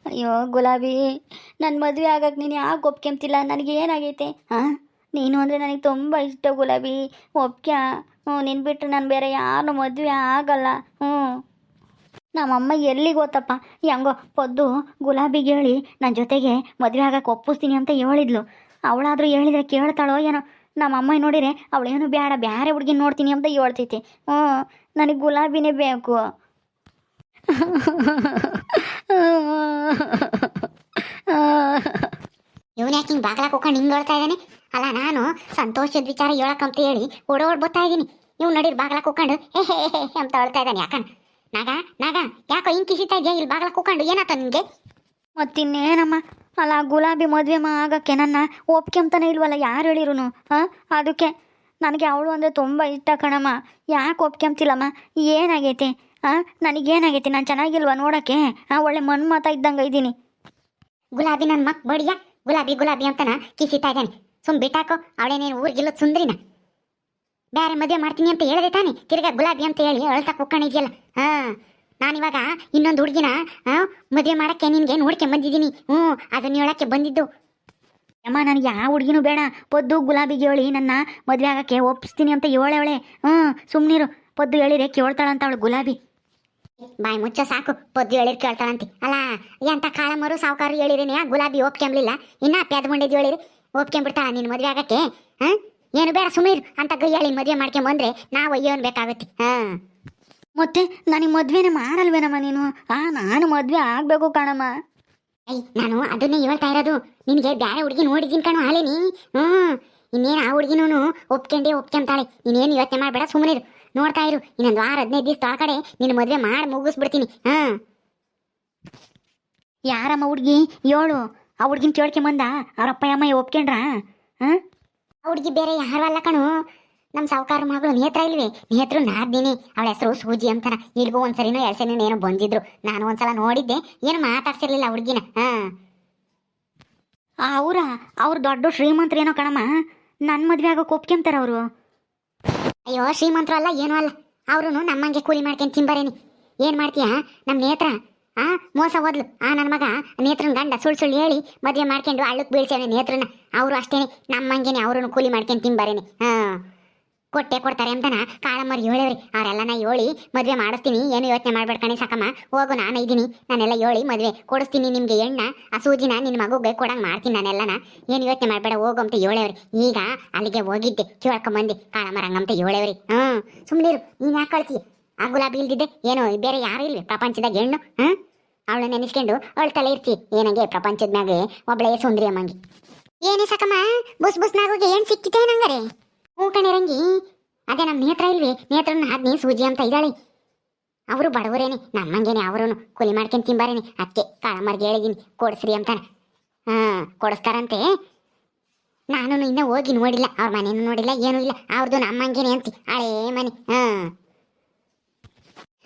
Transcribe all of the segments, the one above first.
ಅಯ್ಯೋ ಗುಲಾಬಿ, ನನ್ನ ಮದುವೆ ಆಗಕ್ಕೆ ನೀನು ಯಾಕೆ ಒಪ್ಕೊಂತಿಲ್ಲ? ನನಗೆ ಏನಾಗೈತೆ ಹಾಂ? ನೀನು ಅಂದರೆ ನನಗೆ ತುಂಬ ಇಷ್ಟ ಗುಲಾಬಿ. ಒಪ್ಕ್ಯಾ? ನಿನ್ನ ಬಿಟ್ಟರೆ ನಾನು ಬೇರೆ ಯಾರನ್ನೂ ಮದುವೆ ಆಗಲ್ಲ. ನಮ್ಮಮ್ಮ ಎಲ್ಲಿಗೆ ಗೊತ್ತಪ್ಪ, ಹೆಂಗೋ ಪೊದ್ದು ಗುಲಾಬಿಗೆ ಹೇಳಿ ನನ್ನ ಜೊತೆಗೆ ಮದುವೆ ಆಗಕ್ಕೆ ಒಪ್ಪಿಸ್ತೀನಿ ಅಂತ ಹೇಳಿದ್ಲು. ಅವಳಾದರೂ ಹೇಳಿದರೆ ಕೇಳ್ತಾಳೋ ಏನೋ. ನಮ್ಮಮ್ಮ ನೋಡಿದರೆ ಅವಳೇನು ಬೇಡ, ಬೇರೆ ಹುಡುಗಿನ ನೋಡ್ತೀನಿ ಅಂತ ಹೇಳ್ತೈತಿ. ನನಗೆ ಗುಲಾಬಿನೇ ಬೇಕು. ಇವನು ಯಾಕೆ ಹಿಂಗೆ ಬಾಗ್ಲಾಕ ಹೋಗ್ಕೊಂಡು ಹಿಂಗೆ ಹೇಳ್ತಾ ಇದ್ದಾನೆ? ಅಲ್ಲ, ನಾನು ಸಂತೋಷದ ವಿಚಾರ ಹೇಳಕ್ಕಂತ ಹೇಳಿ ಓಡೋಡ್ ಬರ್ತಾ ಇದ್ದೀನಿ. ಇವ್ನು ನಡೀರಿ ಬಾಗ್ಲಾಕ ಹೋಗ್ಕೊಂಡು ಹೇ ಅಂತ ಹೇಳ್ತಾ ಇದ್ದಾನೆ. ಯಾಕಂಡ್ ನಾಗ ನಾಗ ಯಾಕೋ ಹಿಂಗೆ ಕಿಸಿತಾ ಇದೆಯಾ ಇಲ್ಲಿ ಬಾಗ್ಲಾಕ ಹೋಗ್ಕೊಂಡು? ಏನಾತ ನಿನಗೆ? ಮತ್ತಿನ್ನೇನಮ್ಮ, ಅಲ್ಲ ಗುಲಾಬಿ ಮದುವೆ ಆಗಕ್ಕೆ ನನ್ನ ಒಪ್ಕೊಂತಾನೆ ಇಲ್ವಲ್ಲ, ಯಾರು ಹೇಳಿರು? ಅದಕ್ಕೆ ನನಗೆ ಅವಳು ಅಂದರೆ ತುಂಬ ಇಷ್ಟ ಕಣಮ್ಮ. ಯಾಕೆ ಒಪ್ಕೊಂತಿಲ್ಲಮ್ಮ? ಏನಾಗೈತೆ? ನನಗೇನಾಗೈತೆ? ನಾನು ಚೆನ್ನಾಗಿಲ್ವ ನೋಡೋಕ್ಕೆ? ಒಳ್ಳೆ ಮನ್ಮಾತ ಇದ್ದಂಗೆ ಇದ್ದೀನಿ. ಗುಲಾಬಿ ನನ್ನ ಮಕ್ ಬಡಿಯ ಗುಲಾಬಿ ಗುಲಾಬಿ ಅಂತನ ಕಿಸಿತಾ ಇದ್ದಾನೆ. ಬಿಟ್ಟಾಕೋ, ಅವಳೇನೇನು ಊರಿಗಿಲ್ಲದ ಸುಂದ್ರಿನ? ಬೇರೆ ಮದುವೆ ಮಾಡ್ತೀನಿ ಅಂತ ಹೇಳಿದೆ ತಾನೆ, ತಿರ್ಗಾ ಗುಲಾಬಿ ಅಂತ ಹೇಳಿ ಅಳ್ತಾ ಕುಕ್ಕೊಂಡಿದ್ಯಲ್ಲ. ನಾನಿವಾಗ ಇನ್ನೊಂದು ಹುಡುಗಿನ ಮದುವೆ ಮಾಡೋಕ್ಕೆ ನಿನಗೆ ನೋಡ್ಕೆ ಬಂದಿದ್ದೀನಿ. ಅದನ್ನ ಹೇಳೋಕ್ಕೆ ಬಂದಿದ್ದು. ಅಮ್ಮ, ನನಗೆ ಯಾವ ಹುಡುಗಿನೂ ಬೇಡ. ಪೊದ್ದು ಗುಲಾಬಿಗೆ ಹೇಳಿ ನನ್ನ ಮದುವೆ ಆಗೋಕ್ಕೆ ಒಪ್ಪಿಸ್ತೀನಿ ಅಂತ ಹೇಳವಳೆ. ಸುಮ್ಮನಿರು, ಪೊದ್ದು ಹೇಳಿದ್ರೆ ಕೇಳ್ತಾಳಂತ ಅವಳು ಗುಲಾಬಿ. ಬಾಯಿ ಮುಚ್ಚ ಸಾಕು, ಪೊದ್ದು ಹೇಳಿರ್ ಕೇಳ್ತಾಳಂತಿ. ಅಲ್ಲ, ಎಂತ ಕಾಳಮ್ಮರು ಸಾವುಕಾರು ಹೇಳಿರೇನೆ ಗುಲಾಬಿ ಒಪ್ಕೊಂಬ್ಲಿಲ್ಲ, ಇನ್ನ ಪ್ಯಾದ್ ಮಂಡಿದ್ದು ಹೇಳಿರಿ ಒಪ್ಕೊಂಬಿಡ್ತಾಳ ನಿನ್ನ ಮದುವೆ ಆಗಕ್ಕೆ? ಏನು ಬೇಡ ಸುಮೀರ್ ಅಂತ ಗೈ ಹೇಳಿ ಮದುವೆ ಮಾಡ್ಕೊಂಬಂದ್ರೆ ನಾವು ಅಯ್ಯೋ ಅನ್ಬೇಕಾಗತ್ತೆ. ಮತ್ತೆ ನನಗೆ ಮದುವೆನೇ ಮಾಡಲ್ವೇನಮ್ಮ ನೀನು? ನಾನು ಮದುವೆ ಆಗಬೇಕು ಕಣಮ್ಮ. ನಾನು ಅದನ್ನೇ ಹೇಳ್ತಾ ಇರೋದು. ನಿನಗೆ ಬೇರೆ ಹುಡುಗಿ ನೋಡಿದ್ದೀನಿ ಕಣೋ ಹಾಲೇನಿ. ಇನ್ನೇನು ಆ ಹುಡುಗಿನೂ ಒಪ್ಕೊಂತಾಳೆ. ಇನ್ನೇನು ಯೋಚನೆ ಮಾಡಬೇಡ, ಸುಮ್ಮನಿರು, ನೋಡ್ತಾ ಇರು. ಇನ್ನೊಂದು 6-15 ದಿವಸ ಕಡೆ ನಿನ್ನ ಮದುವೆ ಮಾಡಿ ಮುಗಿಸ್ಬಿಡ್ತೀನಿ. ಯಾರಮ್ಮ ಹುಡುಗಿ ಹೇಳು? ಆ ಹುಡುಗಿನ ಕೇಳ್ಕೊಂಬಂದ ಅವ್ರಪ್ಪ ಅಮ್ಮ ಒಪ್ಕೊಂಡ್ರ? ಆ ಹುಡುಗಿ ಬೇರೆ ಯಾರು ಅಲ್ಲ ಕಣೋ, ನಮ್ಮ ಸಾವುಕಾರ ಮಗಳು ನೇತ್ರ ಇಲ್ವೇ? ನೇತ್ರ ನಾದಿನಿ, ಅವಳ ಹೆಸರು ಸೂಜಿ ಅಂತಾನ. ಇಲ್ಗೂ ಒಂದ್ಸರಿನೋ 2 ಸರಿನೋ ಏನೋ ಬಂದಿದ್ರು. ನಾನು ಒಂದ್ಸಲ ನೋಡಿದ್ದೆ, ಏನು ಮಾತಾಡ್ಸಿರ್ಲಿಲ್ಲ ಹುಡುಗಿನ. ಅವ್ರು ದೊಡ್ಡ ಶ್ರೀಮಂತರೇನೋ ಕಣಮ್ಮ. ನನ್ನ ಮದುವೆ ಆಗೋಕೆ ಒಪ್ಕೊಂತಾರ ಅವರು? ಅಯ್ಯೋ, ಶ್ರೀಮಂತರು ಅಲ್ಲ, ಏನೂ ಅಲ್ಲ. ಅವರು ನಮ್ಮಂಗೆ ಕೂಲಿ ಮಾಡ್ಕೊಂಡು ತಿಂಬರೇನಿ. ಏನು ಮಾಡ್ತೀಯಾ? ನಮ್ಮ ನೇತ್ರ ಮೋಸ ಹೋದ್ಲು. ನನ್ನ ಮಗ ನೇತ್ರನ ಗಂಡ ಸುಳ್ಳು ಹೇಳಿ ಮದುವೆ ಮಾಡ್ಕೊಂಡು ಹಳ್ಳಕ್ಕೆ ಬೀಳ್ಸೇನೆ ನೇತ್ರನ. ಅವರು ಅಷ್ಟೇನೆ ನಮ್ಮಂಗೆನೆ, ಅವ್ರನ್ನು ಕೂಲಿ ಮಾಡ್ಕೊಂಡು ತಿಂಬರೇನಿ. ಕೊಟ್ಟೆ ಕೊಡ್ತಾರೆ ಅಂತನ ಕಾಳಮ್ಮರು ಹೇಳೇವ್ರಿ. ಅವರೆಲ್ಲನ ಹೇಳಿ ಮದುವೆ ಮಾಡಿಸ್ತೀನಿ, ಏನು ಯೋಚನೆ ಮಾಡ್ಬೇಡ ಕಣೆ ಸಾಕಮ್ಮ, ಹೋಗು, ನಾನು ಇದ್ದೀನಿ, ನಾನೆಲ್ಲ ಹೇಳಿ ಮದುವೆ ಕೊಡಿಸ್ತೀನಿ ನಿಮಗೆ. ಎಣ್ಣ ಆ ಸೂಜಿನ ನಿನ್ನ ಮಗುಗೆ ಕೊಡಂಗೆ ಮಾಡ್ತೀನಿ ನಾನೆಲ್ಲನ, ಏನು ಯೋಚನೆ ಮಾಡಬೇಡ ಹೋಗು ಅಂತ ಹೇಳೇವ್ರಿ. ಈಗ ಅಲ್ಲಿಗೆ ಹೋಗಿದ್ದೆ, ಕೇಳ್ಕೊಂಬಂದೆ ಕಾಳಮ್ಮರ ಹಂಗಂತ ಹೇಳೇವ್ರಿ. ಸುಮ್ಮನಿರು, ನೀನು ಯಾಕೆ ಕಳ್ತಿ? ಆ ಗುಲಾಬಿ ಇಲ್ದಿದ್ದೆ ಏನೋ ಬೇರೆ ಯಾರು ಇಲ್ವಿ ಪ್ರಪಂಚದಾಗ ಹೆಣ್ಣು? ಅವಳು ನೆನೆಸ್ಕೊಂಡು ಅಳ್ತಲೇ ಇರ್ತಿ. ಏನಂಗೆ ಪ್ರಪಂಚದ ಮ್ಯಾಗೆ ಒಬ್ಬಳೇ ಸುಂದ್ರಿ ಅಮ್ಮಂಗೆ. ಏನೇ ಸಾಕಮ್ಮ, ಬುಸ್ನಾಗೋಗಿ ಏನು ಸಿಕ್ಕಿತೆ ನಂಗರೆ? ಹ್ಞೂ ಕಣಿರಂಗಿ, ಅದೇ ನಮ್ಮ ನೇತ್ರ ಇಲ್ವಿ, ನೇತ್ರನ ಆದ್ನಿ ಸೂಜಿ ಅಂತ ಇದ್ದಾಳೆ. ಅವರು ಬಡವರೇನೆ, ನಮ್ಮಂಗೇನೆ, ಅವರು ಕೂಲಿ ಮಾಡ್ಕೊಂಡು ತಿಂಬಾರೇನೆ. ಅದಕ್ಕೆ ಕಾಳಮ್ಮರ್ಗೆ ಹೇಳಿದ್ದೀನಿ ಕೊಡಿಸ್ರಿ ಅಂತಾನೆ. ಕೊಡಿಸ್ತಾರಂತೆ. ನಾನು ಇನ್ನೂ ಹೋಗಿ ನೋಡಿಲ್ಲ, ಅವ್ರ ಮನೇನು ನೋಡಿಲ್ಲ, ಏನೂ ಇಲ್ಲ. ಅವ್ರದ್ದು ನಮ್ಮಂಗೇನೆ ಅಂತಿ, ಹಳೇ ಮನೆ.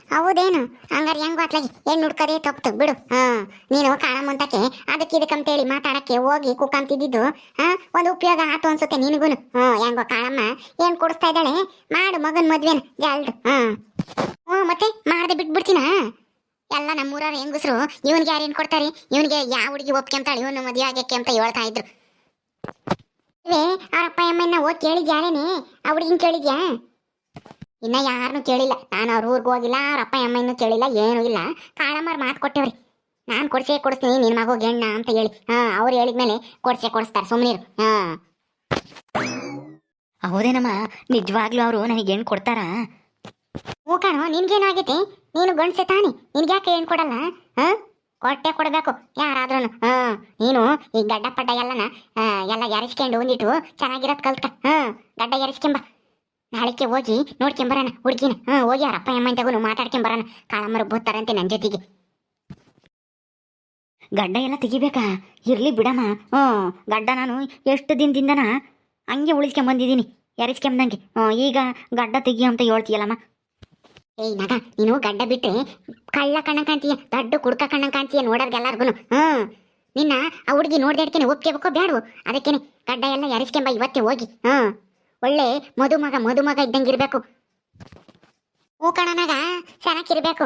ಹೌದೇನು? ಹಂಗಾರೆ ಹೆಂಗು ಅತ್ಲಾಗಿ ಹೆಣ್ಣು ಹುಡ್ಕದೇ ತಪ್ಪು ಬಿಡು. ನೀನು ಕಾಣಮ್ಮಂತಕ್ಕೆ ಅದಕ್ಕೆ ಇದಕ್ಕಂತೇಳಿ ಮಾತಾಡಕ್ಕೆ ಹೋಗಿ ಕುಕ್ಕಂತಿದ್ದು ಒಂದು ಉಪಯೋಗ ಆತು ಅನ್ಸುತ್ತೆ ನಿನಗೂ. ಹೆಂಗೋ ಕಾಣಮ್ಮ ಏನು ಕೊಡಿಸ್ತಾ ಇದ್ದಾಳೆ, ಮಾಡು ಮಗನ ಮದ್ವೆನ ಜಲ್ದು. ಮತ್ತೆ ಮಾಡದೆ ಬಿಟ್ಬಿಡ್ತೀನ? ಎಲ್ಲ ನಮ್ಮೂರವ್ರ ಹೆಂಗಸ್ರು ಇವನಿಗೆ ಯಾರೇನು ಕೊಡ್ತಾರೆ, ಇವನಿಗೆ ಯಾವ ಹುಡುಗಿ ಒಪ್ಕೊಂತಾಳೆ, ಇವನು ಮದುವೆ ಆಗಕ್ಕೆ ಅಂತ ಹೇಳ್ತಾ ಇದ್ರು. ಅವರಪ್ಪ ಅಮ್ಮನ್ನ ಹೋಗಿ ಕೇಳಿದ್ಯಾರೇನೆ? ಆ ಹುಡುಗಿನ ಕೇಳಿದ್ಯಾ? ಇನ್ನ ಯಾರನ್ನೂ ಕೇಳಿಲ್ಲ. ನಾನು ಅವ್ರ ಊರಿಗೆ ಹೋಗಿಲ್ಲ, ಅವ್ರ ಅಪ್ಪ ಅಮ್ಮ ಇನ್ನೂ ಕೇಳಿಲ್ಲ, ಏನೂ ಇಲ್ಲ. ಕಾಳಮ್ಮರು ಮಾತು ಕೊಟ್ಟೇವ್ರಿ, ನಾನು ಕೊಡಿಸ್ತೀನಿ ನಿನ್ನ ಮಗು ಗೆಣ್ಣ ಅಂತ ಹೇಳಿ. ಅವ್ರು ಹೇಳಿದ್ಮೇಲೆ ಕೊಡಿಸ್ತಾರೆ, ಸುಮ್ಮನಿರು. ಹೌದೇನಮ್ಮ? ನಿಜವಾಗ್ಲೂ ಅವರು ನನಗೆ ಹೆಣ್ಣು ಕೊಡ್ತಾರಾ? ಹ್ಞೂ ಕಣೋ, ನಿನ್ಗೇನಾಗೈತೆ? ನೀನು ಗಂಡಸೆ ತಾನೆ, ನಿನ್ಗ್ಯಾಕೆ ಹೆಣ್ಣು ಕೊಡಲ್ಲ? ಕೊಟ್ಟೆ ಕೊಡಬೇಕು ಯಾರಾದ್ರೂ. ನೀನು ಈ ಗಡ್ಡ ಪಡ್ಡ ಎಲ್ಲ ಎರಿಸ್ಕೊಂಡು ಒಂದಿಟ್ಟು ಚೆನ್ನಾಗಿರೋದು ಕಲ್ತ. ಗಡ್ಡ ಎರಿಸ್ಕೊಂಬ, ನಾಳೆಗೆ ಹೋಗಿ ನೋಡ್ಕೊಂಬರೋಣ ಹುಡುಗಿನ. ಹೋಗಿ ಅವ್ರ ಅಪ್ಪ ಅಮ್ಮ ತಗೊಂಡು ಮಾತಾಡ್ಕೊಂಬರೋಣ. ಕಾಳಮ್ಮರು ಬೋತಾರಂತೆ ನನ್ನ ಜೊತೆಗೆ. ಗಡ್ಡ ಎಲ್ಲ ತೆಗಿಬೇಕಾ? ಇರಲಿ ಬಿಡಮ್ಮ. ಗಡ್ಡ ನಾನು ಎಷ್ಟು ದಿನದಿಂದನ ಹಂಗೆ ಉಳಿಸ್ಕೊಂಬಂದಿದ್ದೀನಿ, ಎರಿಸ್ಕೊಂಬಂದಂಗೆ. ಈಗ ಗಡ್ಡ ತೆಗಿ ಅಂತ ಹೇಳ್ತೀಯಲ್ಲಮ್ಮ. ಏಯ್ ನಗ, ನೀನು ಗಡ್ಡ ಬಿಟ್ಟರೆ ಕಳ್ಳ ಕಣ್ಣ ಕಾಣ್ತೀಯ, ದೊಡ್ಡ ಕುಡ್ಕ ಕಣ್ಣ ಕಾಣ್ತೀಯ ನೋಡೋರ್ಗೆಲ್ಲರಿಗೂ. ನಿನ್ನ ಆ ಹುಡುಗಿ ನೋಡ್ದಾಡ್ಕೇನೆ ಒಪ್ಕೋಬೇಕೋ ಬೇಡವೋ? ಅದಕ್ಕೇನೆ ಗಡ್ಡ ಎಲ್ಲ ಎರಿಸ್ಕೊಂಬ ಇವತ್ತೇ ಹೋಗಿ. ಒಳ್ಳೆ ಮದುಮಗ ಇದ್ದಂಗಿರ್ಬೇಕು. ಹೂ ಕಣನಾಗ ಚೆನ್ನಾಗಿರ್ಬೇಕು.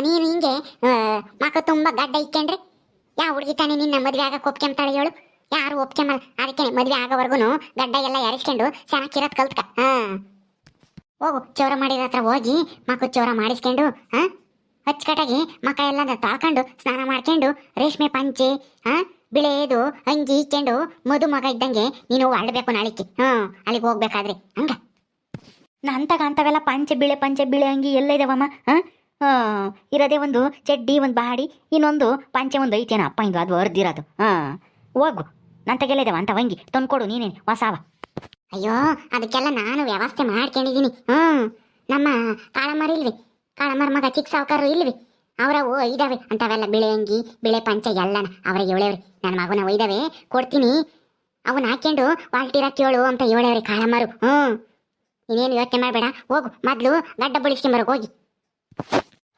ನೀನು ಹಿಂಗೆ ಮಕ್ಕ ತುಂಬ ಗಡ್ಡ ಇಕ್ಕೊಂಡ್ರೆ ಯಾವ ಹುಡುಗಿ ತಾನೇ ನಿನ್ನ ಮದುವೆ ಆಗಕ್ಕೆ ಒಪ್ಕೊಂತಾಳೆ ಹೇಳು? ಯಾರು ಒಪ್ಕೊಂಬಲ್ಲ. ಅದಕ್ಕೆ ಮದುವೆ ಆಗೋವರೆಗೂ ಗಡ್ಡ ಎಲ್ಲ ಎರಿಸ್ಕೊಂಡು ಚೆನ್ನಾಗಿರೋದು ಕಲ್ತ್ಕ. ಹೋಗು ಚೌರ ಮಾಡಿರೋ ಹತ್ರ ಹೋಗಿ ಮಕ್ಕ ಚೌರ ಮಾಡಿಸ್ಕೊಂಡು ಅಚ್ಚುಕಟ್ಟಾಗಿ ಮಕ್ಕ ಎಲ್ಲ ತಾಳ್ಕೊಂಡು ಸ್ನಾನ ಮಾಡ್ಕೊಂಡು ರೇಷ್ಮೆ ಪಂಚೆ ಬಿಳೇದು ಅಂಗಿ ಇಕ್ಕೊಂಡು ಮದುಮಗ ಇದ್ದಂಗೆ ನೀನು ಆಡ್ಬೇಕು ನಾಳಿಕೆ. ಅಲ್ಲಿಗೆ ಹೋಗ್ಬೇಕಾದ್ರೆ ಹಂಗ ಅಂತವೆಲ್ಲ ಪಂಚೆ ಬಿಳೆ ಅಂಗಿ ಎಲ್ಲ ಇದಾವಮ್ಮ. ಇರೋದೇ ಒಂದು ಚಡ್ಡಿ, ಒಂದು ಬಾಡಿ, ಇನ್ನೊಂದು ಪಂಚೆ ಒಂದು ಐತೇನ ಅಪ್ಪ ಹಿಂಗೆ ಅದು ಅರ್ದಿರೋದು. ಹೋಗು ನಂತಗೆಲ್ಲ ಇದಾವ ಅಂತ ಅಂಗಿ ತಂದ್ಕೊಡು ನೀನೇನು ಹೊಸಾವ. ಅಯ್ಯೋ ಅದಕ್ಕೆಲ್ಲ ನಾನು ವ್ಯವಸ್ಥೆ ಮಾಡ್ಕೊಂಡಿದ್ದೀನಿ. ನಮ್ಮ ಕಾಳಮ್ಮರು ಇಲ್ವಿ, ಕಾಳಮ್ಮರ ಮಗ ಚಿಕ್ಕ ಸಾವುಕಾರರು ಇಲ್ವಿ, ಅವರ ಇದಾವೆ ಅಂತವೆಲ್ಲ ಬಿಳೆ ಅಂಗಿ ಬಿಳೆ ಪಂಚೆ ಎಲ್ಲನ ಅವ್ರಿಗೆ ಹೇಳೇವ್ರಿ. ನನ್ನ ಮಗನ ಒಯ್ದಾವೆ ಕೊಡ್ತೀನಿ, ಅವನ್ನ ಹಾಕ್ಕೊಂಡು ವಾಲ್ಟಿರ ಕೇಳು ಅಂತ ಹೇಳೇವ್ರಿ ಕಾಳಮ್ಮರು. ಇನ್ನೇನು ಯೋಚನೆ ಮಾಡಬೇಡ, ಹೋಗು ಮೊದಲು ಗಡ್ಡ ಬಳಿಸ್ಕೊಂಬರೋಕೆ ಹೋಗಿ.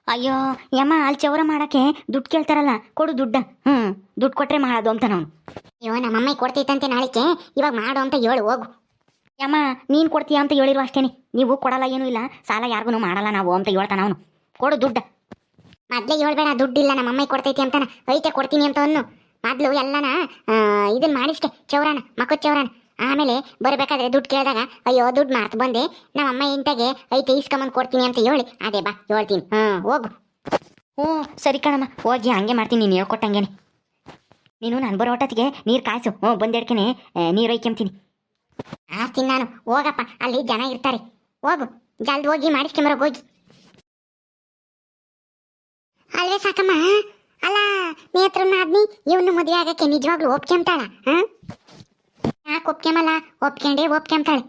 ಅಯ್ಯೋ ಯಮ್ಮ ಅಲ್ಲಿ ಚೌರ ಮಾಡೋಕ್ಕೆ ದುಡ್ಡು ಕೇಳ್ತಾರಲ್ಲ, ಕೊಡು ದುಡ್ಡ. ದುಡ್ಡು ಕೊಟ್ಟರೆ ಮಾಡೋದು ಅಂತ ನಾವು. ಅಯ್ಯೋ ನಮ್ಮಮ್ಮ ಕೊಡ್ತೈತಂತೆ ನಾಳಿಕೆ, ಇವಾಗ ಮಾಡು ಅಂತ ಹೇಳು ಹೋಗು. ಯಮ್ಮ ನೀನು ಕೊಡ್ತೀಯ ಅಂತ ಹೇಳಿರುವ ಅಷ್ಟೇನೆ, ನೀವು ಕೊಡಲ್ಲ ಏನೂ ಇಲ್ಲ, ಸಾಲ ಯಾರಿಗೂ ಮಾಡಲ್ಲ ನಾವು ಅಂತ ಹೇಳ್ತಾನ ಅವನು. ಕೊಡು ದುಡ್ಡ. ಮೊದಲೇ ಹೇಳ್ಬೇಡ ದುಡ್ಡಿಲ್ಲ ನಮ್ಮಮ್ಮ ಕೊಡ್ತೈತಿ ಅಂತಾನ, ಐತೆ ಕೊಡ್ತೀನಿ ಅಂತ ಅನ್ನು. ಮೊದಲು ಎಲ್ಲನ ಇದನ್ನ ಮಾಡಿಸ್ಕೆ ಚೌರಾನ, ಮಕ್ಕಳ ಚೌರಾನ. ಆಮೇಲೆ ಬರಬೇಕಾದ್ರೆ ದುಡ್ಡು ಕೇಳಿದಾಗ ಅಯ್ಯೋ ದುಡ್ಡು ಮಾರ್ತು ಬಂದೆ, ನಮ್ಮಮ್ಮ ಇಂತಾಗೆ ಐತೆ ಇಸ್ಕೊಂಬಂದು ಕೊಡ್ತೀನಿ ಅಂತ ಹೇಳಿ ಅದೇ ಬಾ ಹೇಳ್ತೀನಿ. ಹೋಗು. ಸರಿ ಕಣಮ್ಮ, ಹೋಗಿ ಹಂಗೆ ಮಾಡ್ತೀನಿ ನೀನು ಹೇಳ್ಕೊಟ್ಟಂಗೇನೆ. ನೀನು ನಾನು ಬರೋ ಒಟ್ಟತ್ತಿಗೆ ನೀರು ಕಾಯಿಸು, ಬಂದೆಡ್ಕೆನೆ ನೀರು ಒಯ್ಕೊಂತೀನಿ. ಆಸ್ತೀನಿ ನಾನು, ಹೋಗಪ್ಪ ಅಲ್ಲಿ ಜನ ಇರ್ತಾರೆ. ಹೋಗು ಜಲ್ದಿ ಹೋಗಿ ಮಾಡಿಸ್ಕೊಂಬರೋಕೆ ಹೋಗಿ. ಅಲ್ವೇ ಸಾಕಮ್ಮ, ಅಲ್ಲ ನೇತ್ರನಾದ್ನಿ ಇವನು ಮದುವೆ ಆಗಕ್ಕೆ ನಿಜವಾಗ್ಲೂ ಒಪ್ಕೊಂತಾಳ? ಯಾಕೆ ಒಪ್ಕೊಂಬಲ್ಲ? ಒಪ್ಕೊಂತಾಳೆ.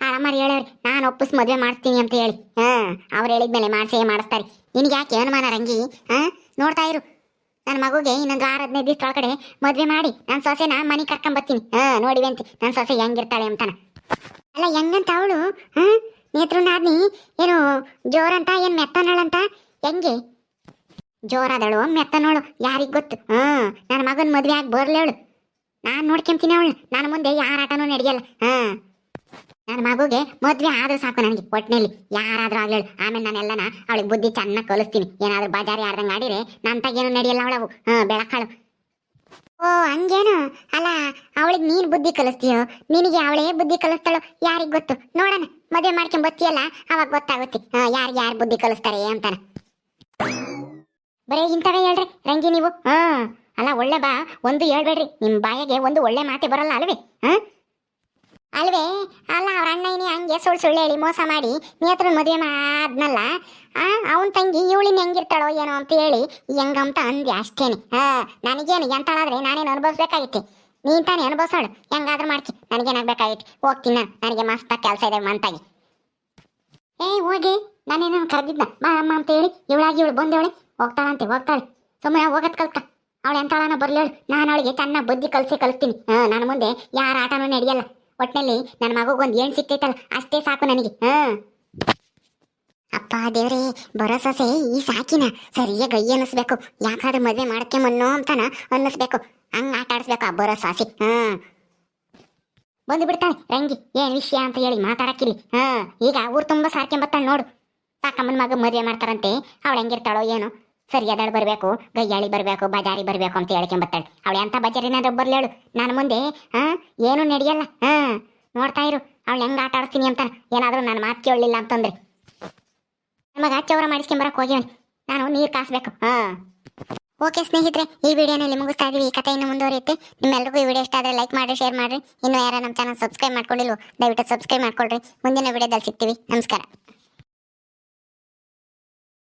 ಕಾಳಮ್ಮರು ಹೇಳವ್ರಿ ನಾನು ಒಪ್ಪಿಸ್ ಮದುವೆ ಮಾಡಿಸ್ತೀನಿ ಅಂತ ಹೇಳಿ. ಅವ್ರು ಹೇಳಿದ್ಮೇಲೆ ಮಾಡಿಸ್ತಾರೆ. ನಿನಗೆ ಯಾಕೆ ಅನುಮಾನ ರಂಗಿ? ನೋಡ್ತಾ ಇರು, ನನ್ನ ಮಗುಗೆ ಇನ್ನೊಂದು 6-15 ದಿವಸ ಒಳಗಡೆ ಮದುವೆ ಮಾಡಿ ನನ್ನ ಸೊಸೆನ ಮನೆ ಕರ್ಕೊಂಬರ್ತೀನಿ. ನೋಡಿವೆ ಅಂತ ನನ್ನ ಸೊಸೆ ಹೆಂಗಿರ್ತಾಳೆ ಅಂತಾನ. ಅಲ್ಲ ಹೆಂಗಂತ ಅವಳು ನೇತ್ರನಾದ್ನಿ ಏನು ಜೋರಂತ ಏನು ಮೆತ್ತನಳಂತ? ಹೆಂಗೆ ಜೋರಾದಳು ಮೆತ್ತನೋಳು ಯಾರಿಗೆ ಗೊತ್ತು? ನನ್ನ ಮಗನ ಮದುವೆ ಆಗಿ ಬರ್ಲೇಳು, ನಾನು ನೋಡ್ಕೊಂತೀನಿ ಅವಳು. ನನ್ನ ಮುಂದೆ ಯಾರ ಆಟನೂ ನಡೆಯಲ್ಲ. ನನ್ನ ಮಗುಗೆ ಮದುವೆ ಆದ್ರೂ ಸಾಕು ನನಗೆ, ಒಟ್ಟಿನಲ್ಲಿ ಯಾರಾದ್ರೂ ಆಗ್ಲೇಳು. ಆಮೇಲೆ ನಾನೆಲ್ಲನ ಅವಳಿಗೆ ಬುದ್ಧಿ ಚೆನ್ನಾಗಿ ಕಲಿಸ್ತೀನಿ. ಏನಾದ್ರೂ ಬಜಾರಿ ಆಡ್ದಂಗೆ ಆಡಿರೆ ನಂತಾಗೇನು ನಡೆಯಲ್ಲ ಅವಳವು. ಬೆಳಕಾಳು. ಓ ಹಂಗೇನು? ಅಲ್ಲ ಅವಳಿಗೆ ನೀನು ಬುದ್ಧಿ ಕಲಿಸ್ತೀಯೋ ನಿನಗೆ ಅವಳೇ ಬುದ್ಧಿ ಕಲಿಸ್ತಾಳೋ ಯಾರಿಗೆ ಗೊತ್ತು? ನೋಡೋಣ, ಮದುವೆ ಮಾಡ್ಕೊಂಡ್ ಬತ್ತೀಯಲ್ಲ ಅವಾಗ ಗೊತ್ತಾಗುತ್ತೆ ಯಾರು ಬುದ್ಧಿ ಕಲಿಸ್ತಾರೆ ಅಂತಾನ. ಬರೀ ಇಂಥವೇ ಹೇಳ್ರಿ ರಂಗಿ ನೀವು. ಅಲ್ಲ ಒಳ್ಳೆ ಬಾ ಒಂದು ಹೇಳ್ಬೇಡ್ರಿ, ನಿಮ್ಮ ಬಾಯಿಗೆ ಒಂದು ಒಳ್ಳೆ ಮಾತೆ ಬರಲ್ಲ ಅಲ್ವೇ? ಅಲ್ವೇ? ಅಲ್ಲ ಅವ್ರ ಅಣ್ಣನೇ ಹಂಗೆ ಸುಳ್ಳು ಹೇಳಿ ಮೋಸ ಮಾಡಿ ನೇತ್ರನ ಮದುವೆ ಆದ್ನಲ್ಲ, ಅವನ ತಂಗಿ ಇವಳಿನ ಹೆಂಗಿರ್ತಾಳೋ ಏನೋ ಅಂತ ಹೇಳಿ ಹೆಂಗಂತ ಅಂದೆ ಅಷ್ಟೇನೆ. ನನಗೇನು ಎಂತಾಳಾದ್ರೆ ನಾನೇನು ಅನುಭವಿಸ್ಬೇಕಾಗಿತ್ತೆ? ನೀನ್ ತಾನೇ ಅನುಭವಿಸೋಳು, ಹೆಂಗಾದ್ರೂ ಮಾಡ್ತಿ, ನನಗೇನಾಗಬೇಕಾಗಿತ್ತು. ಹೋಗ್ತೀನಿ ನಾನು, ನನಗೆ ಮಸ್ತ ಕೆಲಸ ಇದೆ ಮಂತಾಗಿ. ಹೋಗಿ ನಾನೇನು ಕರೆದಿದ್ನ ಬಾ ಅಮ್ಮ ಅಂತ ಹೇಳಿ ಇವಳು ಬಂದವಳೆ. ಹೋಗ್ತಾಳೆ ಸುಮ್ಮನೆ ಹೋಗತ್ ಕಲ್ತ. ಅವಳು ಎಂತಾಳನ ಬರ್ಲೇಳು, ನಾನು ಅವಳಿಗೆ ಚೆನ್ನಾಗಿ ಬುದ್ಧಿ ಕಲಿಸ್ತೀನಿ. ನನ್ನ ಮುಂದೆ ಯಾರ ಆಟನೂ ನಡೆಯಲ್ಲ. ಒಟ್ಟಿನಲ್ಲಿ ನನ್ನ ಮಗುಗೊಂದು ಏಣ್ ಸಿಕ್ತೈತಲ್ಲ ಅಷ್ಟೇ ಸಾಕು ನನಗೆ. ಅಪ್ಪ ದೇವ್ರೇ, ಬರೋ ಸೊಸೆ ಈ ಸಾಕಿನ ಸರಿಯಾಗಿ ಗೈ ಅನ್ನಿಸ್ಬೇಕು. ಯಾಕಾದ್ರೂ ಮದುವೆ ಮಾಡಕ್ಕೆ ಮನ್ನೋ ಅಂತಾನ ಅನ್ನಿಸ್ಬೇಕು, ಹಂಗೆ ಆಟ ಆಡಿಸ್ಬೇಕು ಆ ಬರೋ ಸಾಸಿ. ಬಂದು ಬಿಡ್ತಾಳೆ ರಂಗಿ, ಏನ್ ವಿಷಯ ಅಂತ ಹೇಳಿ ಮಾತಾಡಕ್ಕಿಲ್ಲಿ. ಈಗ ಊರು ತುಂಬ ಸಾರ್ಕೊಂಬತ್ತಾಳೆ ನೋಡು. ಸಾಕಮ್ಮನ ಮಗ ಮದುವೆ ಮಾಡ್ತಾರಂತೆ, ಅವಳು ಹೆಂಗಿರ್ತಾಳೋ ಏನೋ, ಸರಿಯಾದಳು ಬರಬೇಕು, ಗಯ್ಯಾಳಿ ಬರಬೇಕು, ಬಜಾರಿ ಬರಬೇಕು ಅಂತ ಹೇಳ್ಕೊಂಬತ್ತಾಳೆ. ಅವಳು ಎಂಥ ಬಜಾರಿನಾದ್ರೂ ಬರ್ಲೇಳು, ನನ್ನ ಮುಂದೆ ಏನೂ ನಡೆಯಲ್ಲ. ನೋಡ್ತಾ ಇರು ಅವಳು ಹೆಂಗೆ ಆಟ ಆಡಿಸ್ತೀನಿ ಅಂತ. ಏನಾದರೂ ನಾನು ಮಾತು ಕೇಳಲಿಲ್ಲ ಅಂತಂದ್ರೆ ನಮಗ ಚೌರ ಮಾಡಿಸ್ಕೊಂಬರಕ್ಕೆ ಹೋಗ್ಯವನಿ, ನಾನು ನೀರು ಕಾಸ್ಬೇಕು. ಓಕೆ ಸ್ನೇಹಿತರೆ, ಈ ವಿಡಿಯೋನಲ್ಲಿ ಮುಗಿಸ್ತಾ ಇದೀವಿ. ಈ ಕಥೆ ಇನ್ನು ಮುಂದುವರಿಯುತ್ತೆ. ನಿಮ್ಮೆಲ್ಲರಿಗೂ ಈ ವಿಡಿಯೋ ಇಷ್ಟ ಆದರೆ ಲೈಕ್ ಮಾಡಿ, ಶೇರ್ ಮಾಡಿರಿ. ಇನ್ನೂ ಯಾರು ನಮ್ಮ ಚಾನಲ್ ಸಬ್ಸ್ಕ್ರೈಬ್ ಮಾಡ್ಕೊಂಡಿಲ್ಲ ದಯವಿಟ್ಟು ಸಬ್ಸ್ಕ್ರೈಬ್ ಮಾಡ್ಕೊಳ್ರಿ. ಮುಂದಿನ ವಿಡಿಯೋದಲ್ಲಿ ಸಿಗ್ತೀವಿ. ನಮಸ್ಕಾರ.